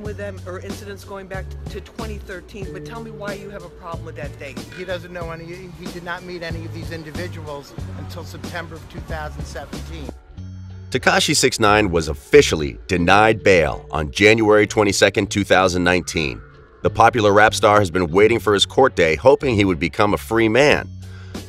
with them or incidents going back to 2013, but tell me why you have a problem with that date. He doesn't know he did not meet any of these individuals until September of 2017. Tekashi 6ix9ine was officially denied bail on January 22, 2019. The popular rap star has been waiting for his court day, hoping he would become a free man.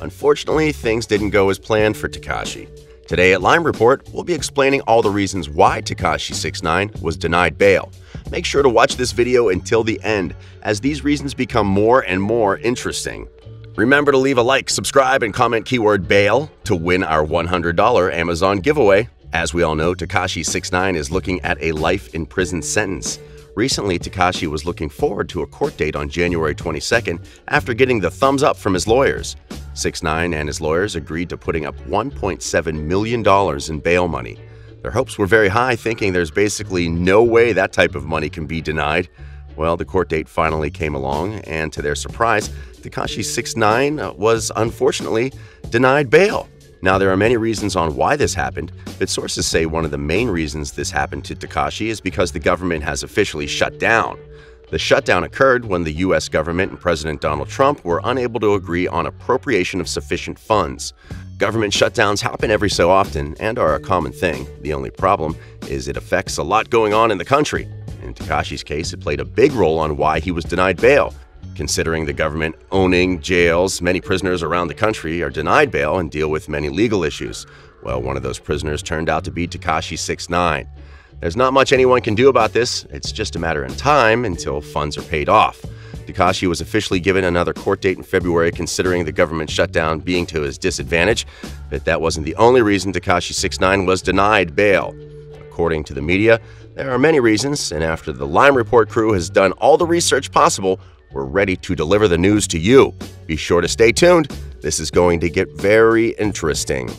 Unfortunately, things didn't go as planned for Tekashi. Today at Lime Report, we'll be explaining all the reasons why Tekashi 6ix9ine was denied bail. Make sure to watch this video until the end, as these reasons become more and more interesting. Remember to leave a like, subscribe, and comment keyword bail to win our $100 Amazon giveaway. As we all know, Tekashi 6ix9ine is looking at a life in prison sentence. Recently, Tekashi was looking forward to a court date on January 22nd after getting the thumbs up from his lawyers. 6ix9ine and his lawyers agreed to putting up $1.7 million in bail money. Their hopes were very high, thinking there's basically no way that type of money can be denied. Well, the court date finally came along, and to their surprise, Tekashi 6ix9ine was unfortunately denied bail. Now, there are many reasons on why this happened, but sources say one of the main reasons this happened to Tekashi is because the government has officially shut down. The shutdown occurred when the U.S. government and President Donald Trump were unable to agree on appropriation of sufficient funds. Government shutdowns happen every so often and are a common thing. The only problem is it affects a lot going on in the country. In Tekashi's case, it played a big role on why he was denied bail. Considering the government owning jails, many prisoners around the country are denied bail and deal with many legal issues. Well, one of those prisoners turned out to be Tekashi 6ix9ine. There's not much anyone can do about this. It's just a matter of time until funds are paid off. Tekashi was officially given another court date in February, considering the government shutdown being to his disadvantage, but that wasn't the only reason Tekashi 6ix9ine was denied bail. According to the media, there are many reasons, and after the Lime Report crew has done all the research possible, we're ready to deliver the news to you. Be sure to stay tuned. This is going to get very interesting.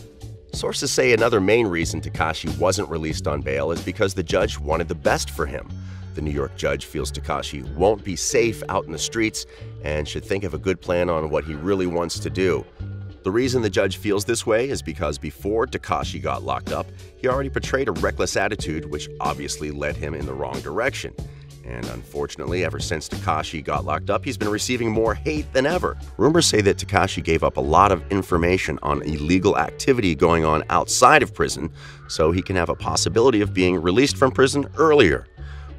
Sources say another main reason Tekashi wasn't released on bail is because the judge wanted the best for him. The New York judge feels Tekashi won't be safe out in the streets and should think of a good plan on what he really wants to do. The reason the judge feels this way is because before Tekashi got locked up, he already portrayed a reckless attitude, which obviously led him in the wrong direction. And unfortunately, ever since Tekashi got locked up, he's been receiving more hate than ever. Rumors say that Tekashi gave up a lot of information on illegal activity going on outside of prison, so he can have a possibility of being released from prison earlier.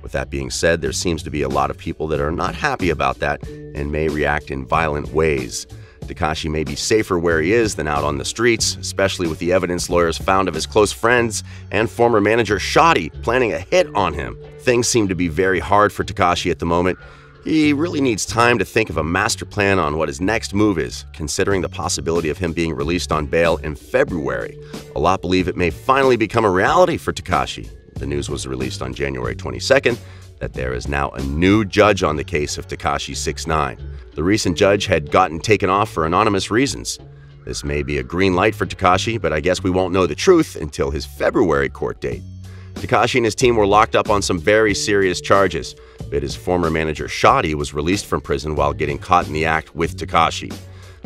With that being said, there seems to be a lot of people that are not happy about that and may react in violent ways. Tekashi may be safer where he is than out on the streets, especially with the evidence lawyers found of his close friends and former manager Shotti planning a hit on him. Things seem to be very hard for Tekashi at the moment. He really needs time to think of a master plan on what his next move is, considering the possibility of him being released on bail in February. A lot believe it may finally become a reality for Tekashi. The news was released on January 22nd that there is now a new judge on the case of Tekashi 6ix9ine. The recent judge had gotten taken off for anonymous reasons. This may be a green light for Tekashi, but I guess we won't know the truth until his February court date. Tekashi and his team were locked up on some very serious charges, but his former manager Shotti was released from prison while getting caught in the act with Tekashi.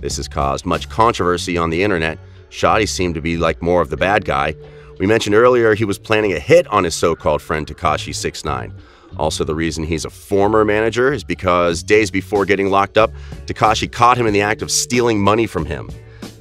This has caused much controversy on the internet. Shotti seemed to be like more of the bad guy. We mentioned earlier he was planning a hit on his so-called friend Tekashi 6ix9ine. Also, the reason he's a former manager is because days before getting locked up, Tekashi caught him in the act of stealing money from him.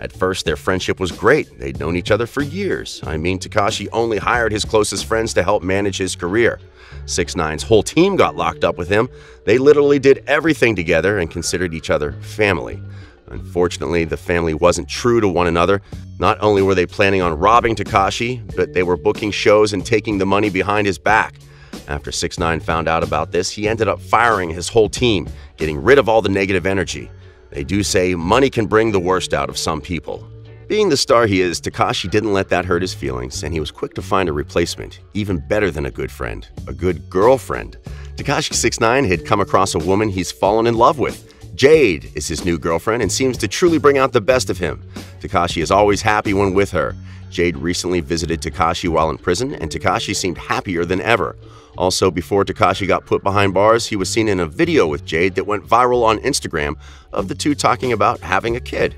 At first, their friendship was great. They'd known each other for years. I mean, Tekashi only hired his closest friends to help manage his career. 6ix9ine's whole team got locked up with him. They literally did everything together and considered each other family. Unfortunately, the family wasn't true to one another. Not only were they planning on robbing Tekashi, but they were booking shows and taking the money behind his back. After 6ix9ine found out about this, he ended up firing his whole team, getting rid of all the negative energy. They do say money can bring the worst out of some people. Being the star he is, Tekashi didn't let that hurt his feelings, and he was quick to find a replacement, even better than a good friend, a good girlfriend. Tekashi 6ix9ine had come across a woman he's fallen in love with. Jade is his new girlfriend and seems to truly bring out the best of him. Tekashi is always happy when with her. Jade recently visited Tekashi while in prison, and Tekashi seemed happier than ever. Also, before Tekashi got put behind bars, he was seen in a video with Jade that went viral on Instagram of the two talking about having a kid.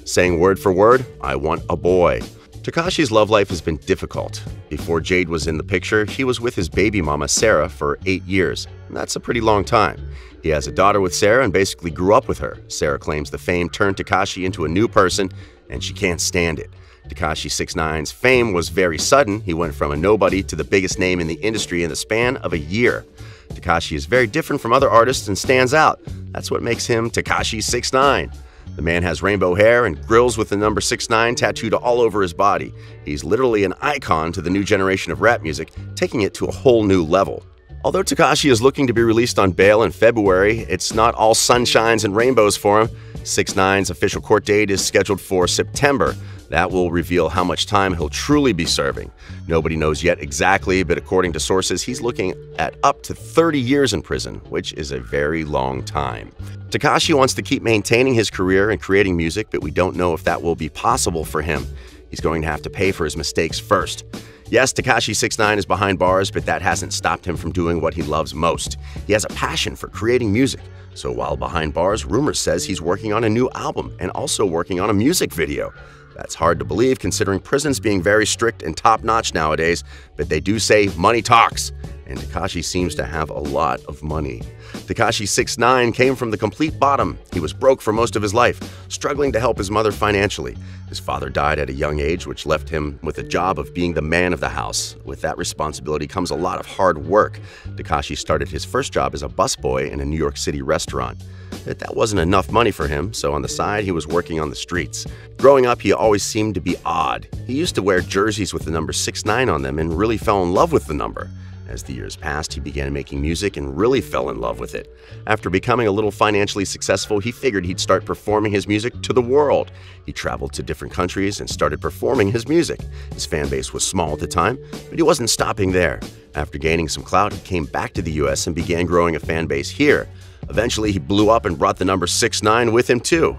Saying word for word, "I want a boy." Tekashi's love life has been difficult. Before Jade was in the picture, he was with his baby mama, Sarah, for 8 years. And that's a pretty long time. He has a daughter with Sarah and basically grew up with her. Sarah claims the fame turned Tekashi into a new person, and she can't stand it. Tekashi 6ix9ine's fame was very sudden. He went from a nobody to the biggest name in the industry in the span of a year. Tekashi is very different from other artists and stands out. That's what makes him Tekashi 6ix9ine. The man has rainbow hair and grills with the number 6ix9ine tattooed all over his body. He's literally an icon to the new generation of rap music, taking it to a whole new level. Although Tekashi is looking to be released on bail in February, it's not all sunshines and rainbows for him. 6ix9ine's official court date is scheduled for September. That will reveal how much time he'll truly be serving. Nobody knows yet exactly, but according to sources, he's looking at up to 30 years in prison, which is a very long time. Tekashi wants to keep maintaining his career and creating music, but we don't know if that will be possible for him. He's going to have to pay for his mistakes first. Yes, Tekashi 6ix9ine is behind bars, but that hasn't stopped him from doing what he loves most. He has a passion for creating music. So while behind bars, rumors says he's working on a new album and also working on a music video. That's hard to believe considering prisons being very strict and top-notch nowadays, but they do say money talks, and Tekashi seems to have a lot of money. Tekashi 6ix9ine came from the complete bottom. He was broke for most of his life, struggling to help his mother financially. His father died at a young age, which left him with a job of being the man of the house. With that responsibility comes a lot of hard work. Tekashi started his first job as a busboy in a New York City restaurant. But that wasn't enough money for him, so on the side, he was working on the streets. Growing up, he always seemed to be odd. He used to wear jerseys with the number 6ix9ine on them and really fell in love with the number. As the years passed, he began making music and really fell in love with it. After becoming a little financially successful, he figured he'd start performing his music to the world. He traveled to different countries and started performing his music. His fan base was small at the time, but he wasn't stopping there. After gaining some clout, he came back to the US and began growing a fan base here. Eventually, he blew up and brought the number 6ix9ine with him too.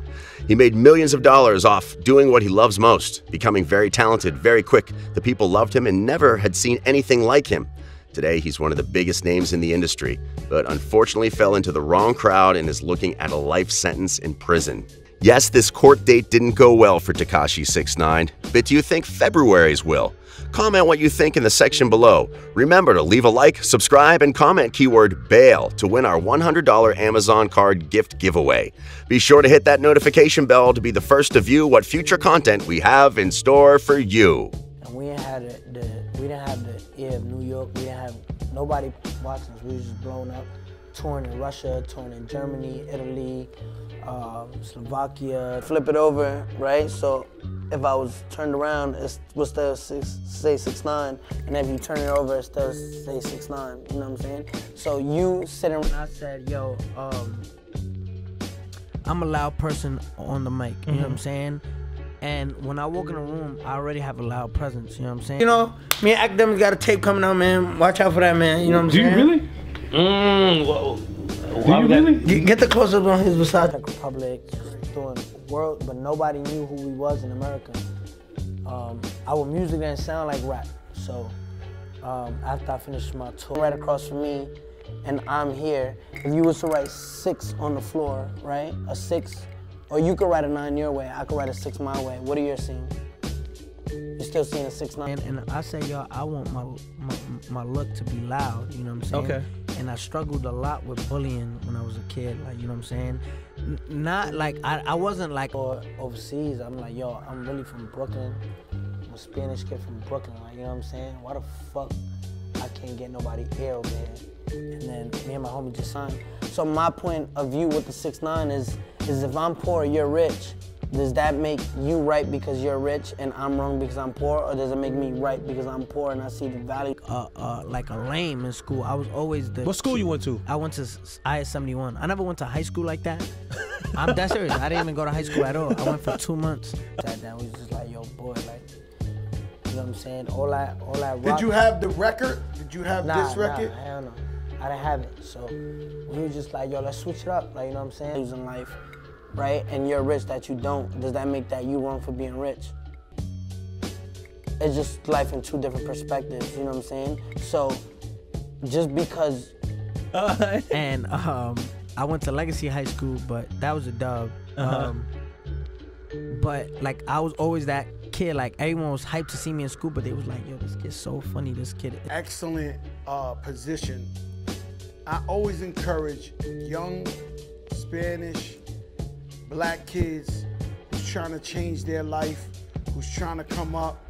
He made millions of dollars off doing what he loves most, becoming very talented, very quick. The people loved him and never had seen anything like him. Today, he's one of the biggest names in the industry, but unfortunately fell into the wrong crowd and is looking at a life sentence in prison. Yes, this court date didn't go well for Tekashi 6ix9ine, but do you think February's will? Comment what you think in the section below. Remember to leave a like, subscribe, and comment keyword BAIL to win our $100 Amazon card gift giveaway. Be sure to hit that notification bell to be the first to view what future content we have in store for you. And we didn't have the ear of New York. We didn't have nobody watching us. We were just blown up, touring in Russia, touring in Germany, Italy, Slovakia. Flip it over, right? So if I was turned around, it would still say 6ix9ine, and if you turn it over, it still say 6ix9ine. You know what I'm saying? So you sitting around, I said, yo, I'm a loud person on the mic. You know what I'm saying? And when I walk in a room, I already have a loud presence, you know what I'm saying? You know, me and AKADEMIKS got a tape coming out, man. Watch out for that, man. You know what I'm saying? Do you really? Whoa. Do you really? Get the close-up on his Versace. Republic, doing world, but nobody knew who we was in America. Our music didn't sound like rap. So after I finished my tour, right across from me, and I'm here, if you was to write 6 on the floor, right? A 6. Or you could write a 9 your way, I could write a 6 my way. What are you seeing? You're still seeing a 6ix9ine? And I say, y'all, I want my look to be loud, you know what I'm saying? Okay. And I struggled a lot with bullying when I was a kid, like, you know what I'm saying? Not like, I wasn't like overseas. I'm like, yo, I'm really from Brooklyn. I'm a Spanish kid from Brooklyn, like, you know what I'm saying? Why the fuck I can't get nobody here over here? And then me and my homie just signed. So my point of view with the 6ix9ine is if I'm poor, you're rich, does that make you right because you're rich and I'm wrong because I'm poor, or does it make me right because I'm poor and I see the value? Like a lame in school. I was always the... What school you went to? I went to IS-71. I never went to high school like that. I'm that serious. I didn't even go to high school at all. I went for 2 months. That was just like, yo, boy, like, you know what I'm saying? All that rock. Did you have the record? Did you have this record? Nah, hell no. I didn't have it. So we was just like, yo, let's switch it up. Like, you know what I'm saying? Losing life, right? And you're rich that you don't. Does that make that you wrong for being rich? It's just life in 2 different perspectives, you know what I'm saying? So just because... And I went to Legacy High School, but that was a dub. But like I was always that kid. Like everyone was hyped to see me in school, but they was like, "Yo, this kid's so funny. This kid." Excellent position. I always encourage young Spanish, black kids who's trying to change their life, who's trying to come up.